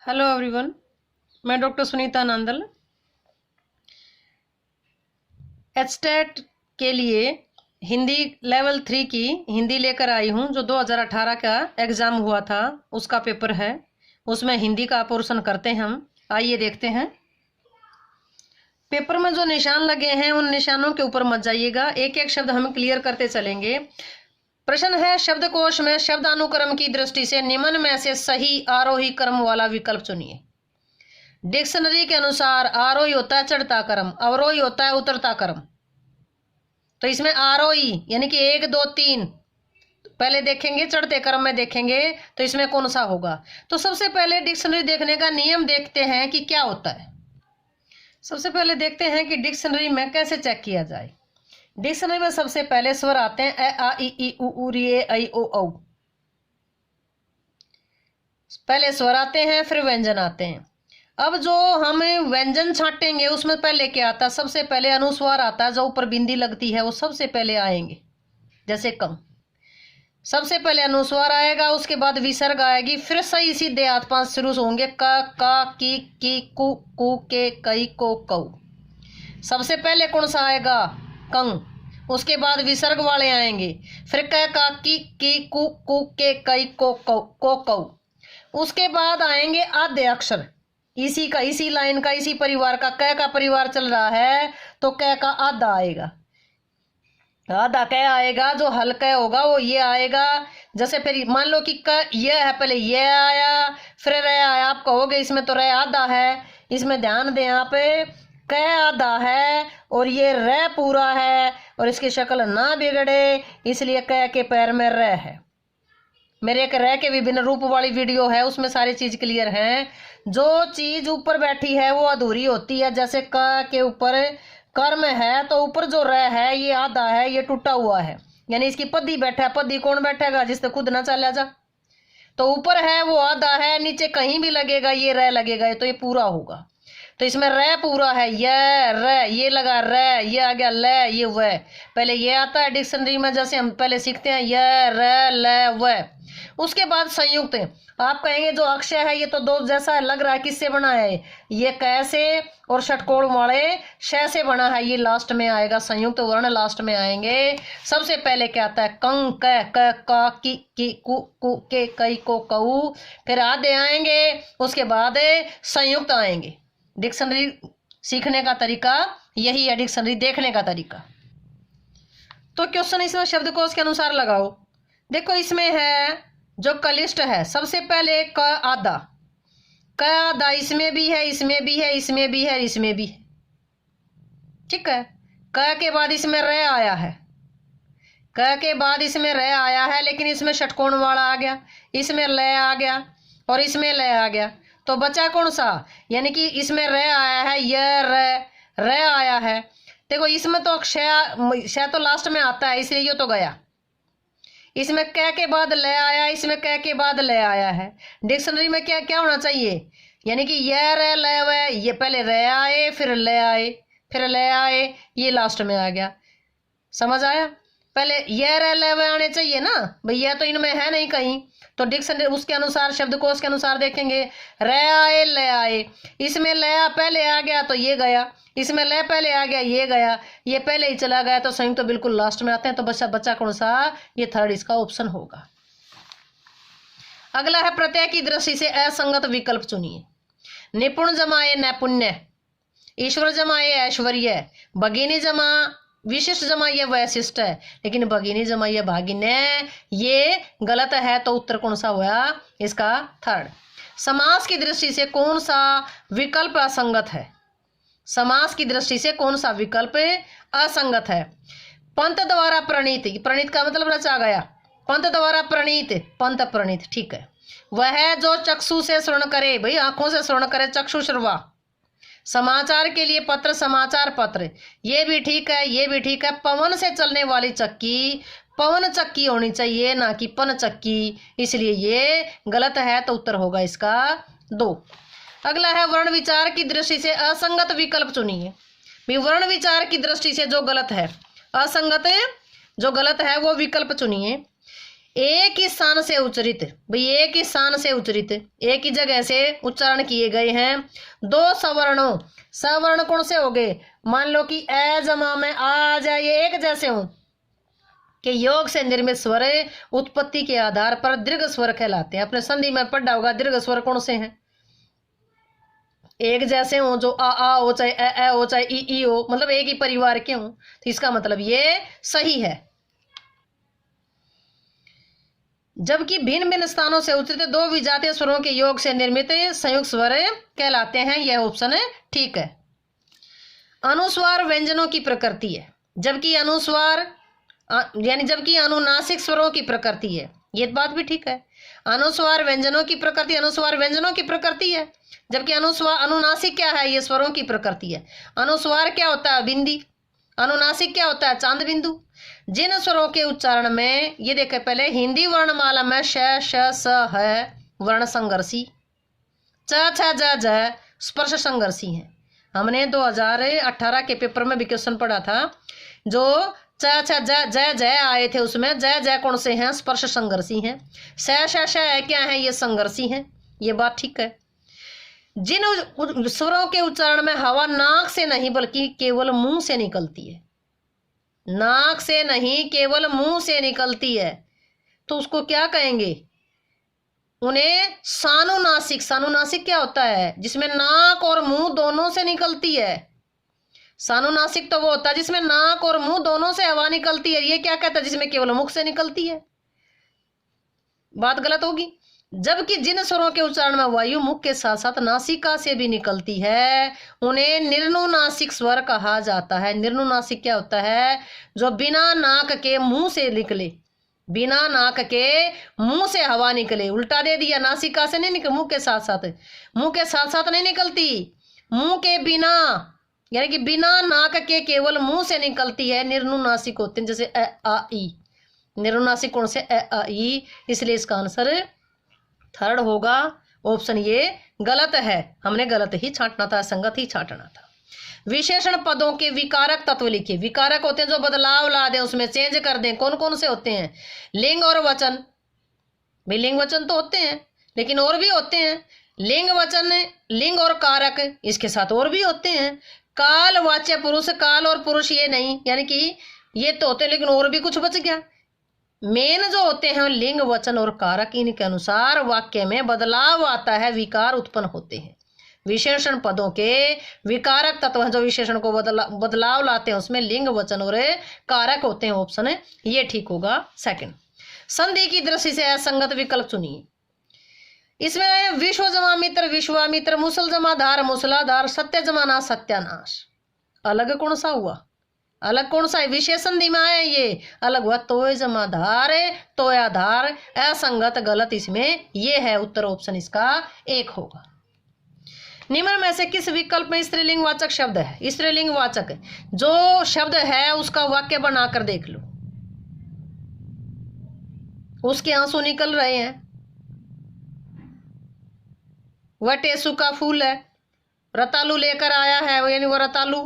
Hello everyone, मैं doctor Sunita Nandal HTET के लिए हिंदी लेवल 3 की हिंदी लेकर आई हूँ। जो 2018 का एग्ज़ाम हुआ था उसका पेपर है, उसमें हिंदी का पोर्शन करते हैं हम। आइए देखते हैं। पेपर में जो निशान लगे हैं उन निशानों के ऊपर मत जाइएगा, एक एक शब्द हम क्लियर करते चलेंगे। प्रश्न है, शब्दकोश में शब्दानुक्रम की दृष्टि से निम्न में से सही आरोही क्रम वाला विकल्प चुनिए। डिक्शनरी के अनुसार आरोही होता है चढ़ता क्रम, अवरोही होता है उतरता क्रम। तो इसमें आरोही यानी कि 1 2 3 पहले देखेंगे, चढ़ते क्रम में देखेंगे तो इसमें कौन सा होगा। तो सबसे पहले डिक्शनरी देखने का नियम देखते हैं कि क्या होता है। सबसे पहले देखते हैं कि डिक्शनरी में कैसे चेक किया जाए। डिक्शनरी में सबसे पहले स्वर आते हैं ए आ ई उ री ए ऐ ओ औ। पहले स्वर आते हैं, फिर व्यंजन आते हैं। अब जो हम व्यंजन छांटेंगे उसमें पहले क्या आता है? सबसे पहले अनुस्वार आता है, जो ऊपर बिंदी लगती है वो सबसे पहले आएंगे। जैसे कम, सबसे पहले अनुस्वार आएगा, उसके बाद विसर्ग आएगी, फिर सही सीधे हाथ पांच शुरू होंगे क का की कु कु के कई को कौ। सबसे पहले कौन सा आएगा? कंग। उसके बाद विसर्ग वाले आएंगे, फिर क का की कु कु के कई को कौ। उसके बाद आएंगे आधे अक्षर, इसी लाइन का, इसी परिवार का। क का परिवार चल रहा है तो क का आधा आएगा, आधा क आएगा। जो हल्का होगा वो ये आएगा। जैसे फिर मान लो कि क ये है, पहले ये आया फिर र आया। आप कहोगे इसमें तो र आधा है, इसमें ध्यान दें आप, क आधा है और ये र पूरा है और इसकी शक्ल ना बिगड़े इसलिए क के पैर में र है। मेरे एक रह के विभिन्न रूप वाली वीडियो है, उसमें सारी चीज क्लियर है। जो चीज ऊपर बैठी है वो अधूरी होती है। जैसे क के ऊपर कर्म है तो ऊपर जो रह है ये आधा है, ये टूटा हुआ है, यानी इसकी पद्दी बैठा है। पद्दी कौन बैठेगा? जिससे खुद ना चला जा। तो ऊपर है वो आधा है, नीचे कहीं भी लगेगा ये रह लगेगा, तो ये पूरा होगा। तो इसमें र पूरा है, ये र, ये लगा र, ये आ गया ल, ये व। पहले ये आता है डिक्शनरी में, जैसे हम पहले सीखते हैं य र ल व। उसके बाद संयुक्त। आप कहेंगे जो अक्षय है ये तो दो जैसा लग रहा है, किससे बना है? ये क से और षटकोण वाले श से बना है, ये लास्ट में आएगा। संयुक्त वर्ण लास्ट में आएंगे। सबसे पहले क्या आता है? कंग क का की कु के कई को कऊ, फिर आधे आएंगे, उसके बाद संयुक्त आएंगे। डिक्शनरी सीखने का तरीका यही है, डिक्शनरी देखने का तरीका। तो क्वेश्चन इसमें शब्दकोश के अनुसार लगाओ। देखो इसमें है जो कलिष्ट है, सबसे पहले क आधा, क आधा इसमें भी है, इसमें भी है, इसमें भी है, इसमें भी है। ठीक है। क के बाद इसमें र आया है, क के बाद इसमें र आया है, लेकिन इसमें षटकोण वाला आ गया, इसमें ल आ गया और इसमें ल आ गया। तो बचा कौन सा? यानी कि इसमें र आया है, यह र आया है। देखो इसमें तो क्षय तो लास्ट में आता है, इसलिए ये तो गया। इसमें क के बाद ल आया, इसमें क के बाद ल आया है। डिक्शनरी में क्या क्या होना चाहिए? यानी कि यह र ल व, ये पहले र आए फिर ल आए फिर ल आए, ये लास्ट में आ गया। समझ आया? पहले यह र ल व आने चाहिए ना भाई, यह तो इनमें है नहीं कहीं। तो डिक्शनरी उसके अनुसार, शब्दकोश के अनुसार देखेंगे। र आए ल आए, इसमें ल पहले आ गया तो ये गया, इसमें ल पहले आ गया ये गया, ये पहले ही चला गया, तो संयुक्त तो बिल्कुल लास्ट में आते हैं। तो बच्चा कौन सा? ये थर्ड इसका ऑप्शन होगा। अगला है प्रत्यय की दृष्टि से असंगत विकल्प चुनिए। निपुण जमाए नैपुण्य, ईश्वर जमाए ऐश्वर्य, भगिनी जमा विशिष्ट जमा ये वैशिष्ट है, लेकिन भगिनी जमा ये भागिन्य, ये गलत है। तो उत्तर कौन सा हुआ इसका? थर्ड। समास की दृष्टि से कौन सा विकल्प असंगत है? समास की दृष्टि से कौन सा विकल्प असंगत है? पंत द्वारा प्रणीत, प्रणीत का मतलब रचा गया, पंत द्वारा प्रणीत, पंत प्रणीत, ठीक है। वह जो चक्षु से श्रवण करे, भाई आंखों से श्रवण करे, चक्षु श्रवा। समाचार के लिए पत्र, समाचार पत्र, ये भी ठीक है, ये भी ठीक है। पवन से चलने वाली चक्की पवन चक्की होनी चाहिए, ना कि पन चक्की, इसलिए ये गलत है। तो उत्तर होगा इसका 2। अगला है वर्ण विचार की दृष्टि से असंगत विकल्प चुनिए। वर्ण विचार की दृष्टि से जो गलत है, असंगत जो गलत है वो विकल्प चुनिए। एक ही स्थान से उच्चरित, भाई एक ही स्थान से उच्चरित, एक ही जगह से उच्चारण किए गए हैं दो सवर्णों। सवर्ण कौन से हो गए? मान लो कि ए जमा में आ जाए, ये एक जैसे हो कि योग से निर्मित स्वर उत्पत्ति के आधार पर दीर्घ स्वर कहलाते हैं। अपने संधि में पढ़ा होगा दीर्घ स्वर कौन से हैं? एक जैसे हो, जो आ हो, चाहे ए हो, चाहे ई हो, मतलब एक ही परिवार के हो, तो इसका मतलब ये सही है। जबकि भिन्न भिन्न स्थानों से उच्चरित दो विजातीय स्वरों के योग से निर्मित संयुक्त स्वर कहलाते हैं। यह ऑप्शन है ठीक है। अनुस्वार व्यंजनों की प्रकृति है, जबकि अनुस्वार जबकि अनुनासिक स्वरों की प्रकृति है। ये बात भी ठीक है। अनुस्वार व्यंजनों की प्रकृति, अनुस्वार व्यंजनों की प्रकृति है, जबकि अनुनासिक क्या है? ये स्वरों की प्रकृति है। अनुस्वार क्या होता है? बिंदी। अनुनासिक क्या होता है? चांद बिंदु। जिन स्वरों के उच्चारण में, ये देखें पहले, हिंदी वर्णमाला में श श स है वर्ण संघर्षी, च छ ज ज स्पर्श संघर्षी है। हमने 2018 के पेपर में भी क्वेश्चन पढ़ा था, जो च छ ज ज ज आए थे, उसमें ज ज कौन से हैं? स्पर्श संघर्षी हैं। श श श क्या है? ये संघर्षी हैं। ये बात ठीक है। जिन स्वरों के उच्चारण में हवा नाक से नहीं बल्कि केवल मुंह से निकलती है, नाक से नहीं केवल मुंह से निकलती है, तो उसको क्या कहेंगे? उन्हें सानुनासिक। सानुनासिक क्या होता है? जिसमें नाक और मुंह दोनों से निकलती है। सानुनासिक तो वो होता है जिसमें नाक और मुंह दोनों से हवा निकलती है। ये क्या कहता है? जिसमें केवल मुख से निकलती है। बात गलत होगी। जबकि जिन स्वरों के उच्चारण में वायु मुख के साथ साथ नासिका से भी निकलती है, उन्हें निर्नुनासिक स्वर कहा जाता है। निर्नुनासिक क्या होता है? जो बिना नाक के मुंह से निकले, बिना नाक के मुंह से हवा निकले। उल्टा दे दिया, नासिका से नहीं निकल, मुंह के साथ साथ, मुंह के साथ साथ नहीं निकलती, मुंह के बिना, यानी कि बिना नाक के केवल मुंह से निकलती है, निर्नुनासिक होते हैं। जैसे अ आ ई, निर्नुनासिक कौन से? अ आ ई। इसलिए इसका आंसर थर्ड होगा। ऑप्शन ये गलत है, हमने गलत ही छांटना था, संगत ही छांटना था। विशेषण पदों के विकारक तत्व लिखिए। विकारक होते हैं जो बदलाव ला दें, उसमें चेंज कर दें। कौन कौन से होते हैं? लिंग और वचन। भाई लिंग वचन तो होते हैं, लेकिन और भी होते हैं। लिंग वचन, लिंग और कारक, इसके साथ और भी होते हैं। काल वाच्य पुरुष, काल और पुरुष ये नहीं, यानी कि ये तो होते हैं, लेकिन और भी कुछ बच गया। मेन जो होते हैं लिंग वचन और कारक, इनके अनुसार वाक्य में बदलाव आता है, विकार उत्पन्न होते हैं। विशेषण पदों के विकारक तत्व हैं जो विशेषण को बदलाव लाते हैं, उसमें लिंग वचन और कारक होते हैं। ऑप्शन है ये ठीक होगा, सेकंड। संधि की दृष्टि से असंगत विकल्प चुनिए। इसमें विश्व जमा मित्र, विश्वामित्र, मुसल जमा धार, मुसलाधार, सत्य जमाना, सत्यानाश। अलग कौन सा हुआ? अलग कौन सा है? विशेष संधि में आया, ये अलग हुआ। तोय जमा धार, तोयाधार, असंगत, गलत। इसमें ये है उत्तर, ऑप्शन इसका एक होगा। निम्न में से किस विकल्प में स्त्रीलिंग वाचक शब्द है? स्त्रीलिंग वाचक जो शब्द है उसका वाक्य बनाकर देख लो। उसके आंसू निकल रहे हैं। वह टेसू का फूल है, रतालू लेकर आया है, यानी वह रतालू,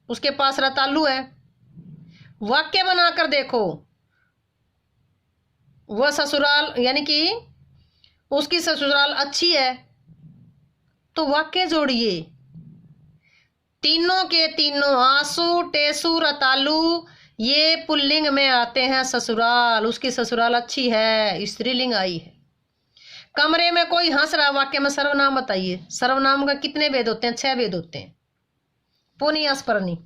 उसके पास रतालू है। वाक्य बनाकर देखो। वह ससुराल, यानी कि उसकी ससुराल अच्छी है, तो वाक्य जोड़िए। तीनों के तीनों, आंसू, टेसू, रतालू, ये पुल्लिंग में आते हैं। ससुराल, उसकी ससुराल अच्छी है, स्त्रीलिंग आई है। कमरे में कोई हंस रहा, वाक्य में सर्वनाम बताइए। सर्वनाम का कितने भेद होते हैं? 6 भेद होते हैं। पुनि अस्परनी,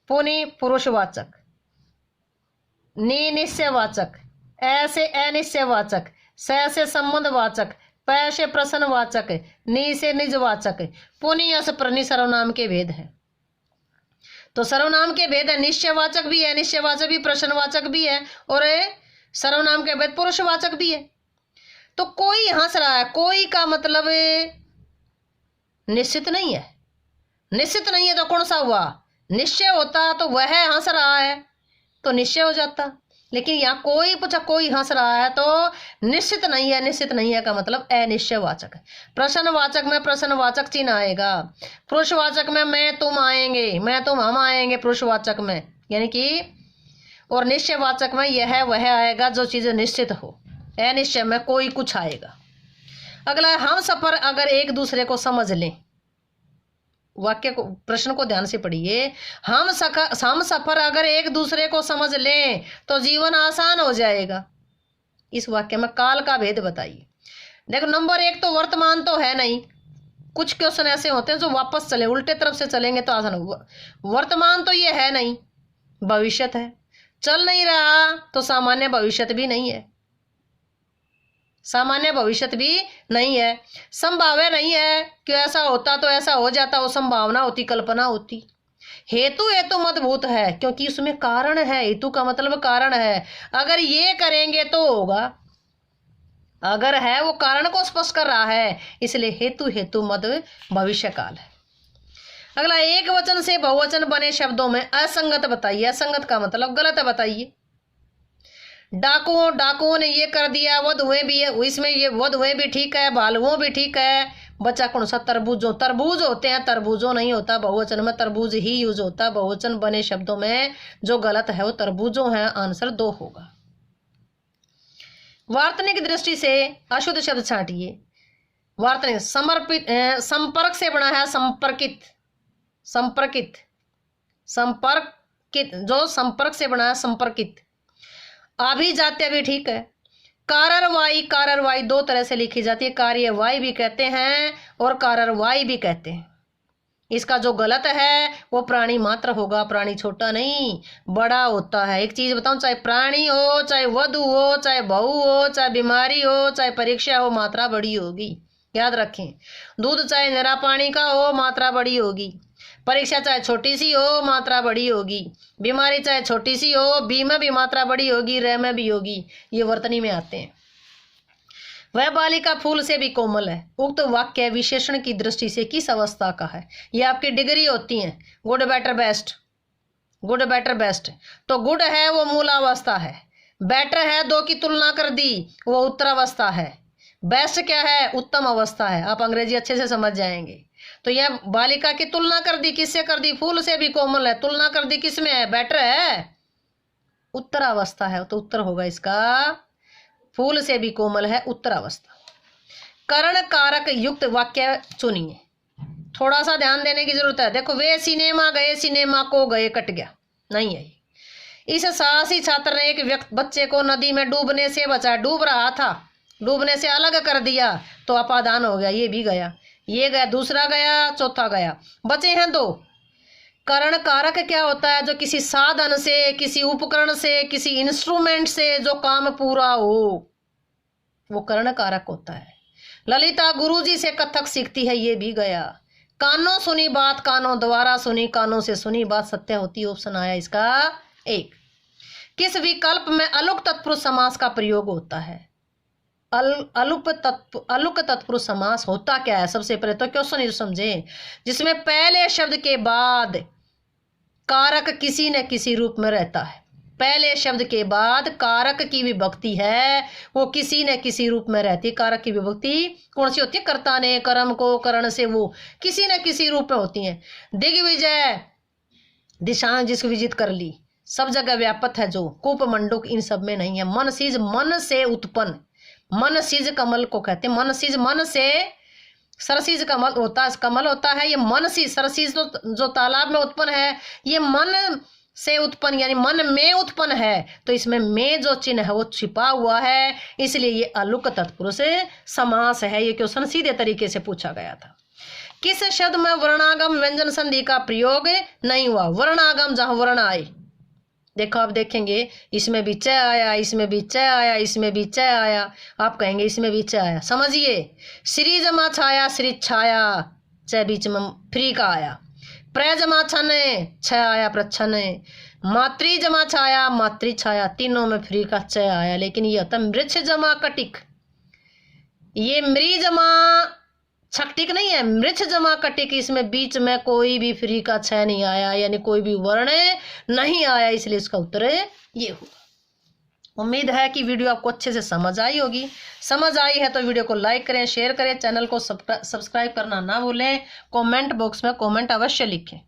पुनि पुरुषवाचक, नि निश्चयवाचक, ऐसे अनिश्चयवाचक, से संबंधवाचक, पै से प्रश्नवाचक, नि से निजवाचक। पुनि अस्परनी सर्वनाम के भेद है। तो सर्वनाम के भेद है, निश्चयवाचक भी है, अनिश्चयवाचक भी, प्रश्नवाचक भी है, और सर्वनाम के भेद पुरुषवाचक भी है। तो कोई हंस रहा है, कोई का मतलब निश्चित नहीं है। निश्चित नहीं है तो कौन सा हुआ? निश्चय होता तो वह हंस रहा है तो निश्चय हो जाता। लेकिन यहाँ कोई पूछा, कोई हंस रहा है तो निश्चित नहीं है। निश्चित नहीं है का मतलब अनिश्चयवाचक है। प्रश्नवाचक में प्रश्नवाचक चिन्ह आएगा। पुरुषवाचक में मैं तुम आएंगे, मैं तुम हम आएंगे। पुरुषवाचक में यानी कि और निश्चयवाचक में यह वह आएगा जो चीज़ निश्चित हो, अनिश्चय में कोई कुछ आएगा। अगला, हम सफर अगर एक दूसरे को समझ लें, वाक्य को, प्रश्न को ध्यान से पढ़िए। हम सफर अगर एक दूसरे को समझ लें तो जीवन आसान हो जाएगा। इस वाक्य में काल का भेद बताइए। देखो, नंबर 1 तो वर्तमान तो है नहीं, कुछ क्वेश्चन ऐसे होते हैं जो वापस चले, उल्टे तरफ से चलेंगे तो आसान हो। वर्तमान तो ये है नहीं, भविष्य है। चल नहीं रहा तो सामान्य भविष्य भी नहीं है, सामान्य भविष्य भी नहीं है। संभाव्य नहीं है कि ऐसा होता तो ऐसा हो जाता, वो संभावना होती, कल्पना होती। हेतु मदभूत है क्योंकि उसमें कारण है, हेतु का मतलब कारण है। अगर ये करेंगे तो होगा, अगर है वो कारण को स्पष्ट कर रहा है, इसलिए हेतु मद भविष्य काल है। अगला, एक वचन से बहुवचन बने शब्दों में असंगत बताइए। असंगत का मतलब गलत बताइए। डाकुओं ने ये कर दिया, वधुएं भी है, इसमें ये वधुएं भी ठीक है, भालुओं भी ठीक है। बच्चा कौन सा? तरबूज होते हैं, तरबूजों नहीं होता। बहुवचन में तरबूज ही यूज होता है। बहुवचन बने शब्दों में जो गलत है वो तरबूजों है। आंसर 2 होगा। वार्तनिक दृष्टि से अशुद्ध शब्द छांटिए। वार्तनिक संपर्क से बना है संपर्कित, जो संपर्क से बना है संपर्कित। अभिजात्य भी ठीक है। काररवाई 2 तरह से लिखी जाती है, कार्यवाही भी कहते हैं और काररवाई भी कहते हैं। इसका जो गलत है वो प्राणी मात्र होगा, प्राणी छोटा नहीं बड़ा होता है। एक चीज बताऊं, चाहे प्राणी हो, चाहे वधु हो, चाहे बहू हो, चाहे बीमारी हो, चाहे परीक्षा हो, मात्रा बड़ी होगी। याद रखें, दूध चाहे निरा पानी का हो, मात्रा बड़ी होगी। परीक्षा चाहे छोटी सी हो, मात्रा बड़ी होगी। बीमारी चाहे छोटी सी हो, बी में भी मात्रा बड़ी होगी, रे में भी होगी। ये वर्तनी में आते हैं। वह बालिका फूल से भी कोमल है। उक्त वाक्य विशेषण की दृष्टि से किस अवस्था का है? ये आपकी डिग्री होती है, good better best, good better best. तो गुड है वो मूलावस्था है, बेटर है 2 की तुलना कर दी, वो उत्तरावस्था है। बेस्ट क्या है? उत्तम अवस्था है। आप अंग्रेजी अच्छे से समझ जाएंगे। तो यह बालिका की तुलना कर दी, किससे कर दी? फूल से भी कोमल है। तुलना कर दी किसमें है? बेटर है, उत्तरावस्था है। तो उत्तर होगा इसका, फूल से भी कोमल है, उत्तरावस्था। करण कारक युक्त वाक्य चुनिए। थोड़ा सा ध्यान देने की जरूरत है। देखो, वे सिनेमा गए, सिनेमा को गए कट गया, नहीं है। इस साहसी छात्र ने एक बच्चे को नदी में डूबने से बचाया। डूब रहा था, डूबने से अलग कर दिया तो अपादान हो गया। ये भी गया, ये गया, दूसरा गया, चौथा गया, बचे हैं 2। करण कारक क्या होता है? जो किसी साधन से, किसी उपकरण से, किसी इंस्ट्रूमेंट से जो काम पूरा हो, वो करण कारक होता है। ललिता गुरुजी से कथक सीखती है, ये भी गया। कानों सुनी बात, कानों द्वारा सुनी, कानों से सुनी बात सत्य होती। ऑप्शन आया इसका 1। किस विकल्प में अलुक तत्पुरुष समास का प्रयोग होता है? अलुक तत्पुरुष समास होता क्या है? सबसे पहले तो क्वेश्चन ये समझे, जिसमें पहले शब्द के बाद कारक किसी न किसी रूप में रहता है। पहले शब्द के बाद कारक की विभक्ति है, वो किसी न किसी रूप में रहती है। कारक की विभक्ति कौन सी होती है? कर्ता ने, कर्म को, करण से, वो किसी न किसी रूप में होती है। दिग्विजय, दिशाएं जिसको विजित कर ली, सब जगह व्यापक है। जो कूप मंडूक इन सब में नहीं है। मन सीज, मन से उत्पन्न, मन सीज कमल को कहते हैं। मन सीज, मन से, सरसीज कमल होता है। ये मन सीज, सरसीज तो जो तालाब में उत्पन्न है, ये मन से उत्पन्न यानी मन में उत्पन्न है। तो इसमें में जो चिन्ह है वो छिपा हुआ है, इसलिए ये अलुक तत्पुरुष समास है। ये क्वेश्चन सीधे तरीके से पूछा गया था। किस शब्द में वर्णागम व्यंजन संधि का प्रयोग नहीं हुआ? वर्णागम जहां वर्ण आए, देखो आप देखेंगे, इसमें भी च आया, इसमें भी च आया, इसमें भी च आया, आप कहेंगे इसमें भी च आया। समझिए, श्री जमा छाया, श्री छाया, च बीच में फ्री का आया। प्र जमा छन, छ आया, प्रच्छन। मातृ जमा छाया, मातृ छाया, तीनों में फ्री का च आया। लेकिन ये होता मृक्ष जमा कटिक, ये मृ जमा छकटिक नहीं है, मृक्ष जमा कटिक। इसमें बीच में कोई भी फ्री का छ नहीं आया, यानी कोई भी वर्ण नहीं आया, इसलिए इसका उत्तर ये हुआ। उम्मीद है कि वीडियो आपको अच्छे से समझ आई होगी। समझ आई है तो वीडियो को लाइक करें, शेयर करें, चैनल को सब्सक्राइब करना ना भूलें। कमेंट बॉक्स में कमेंट अवश्य लिखें।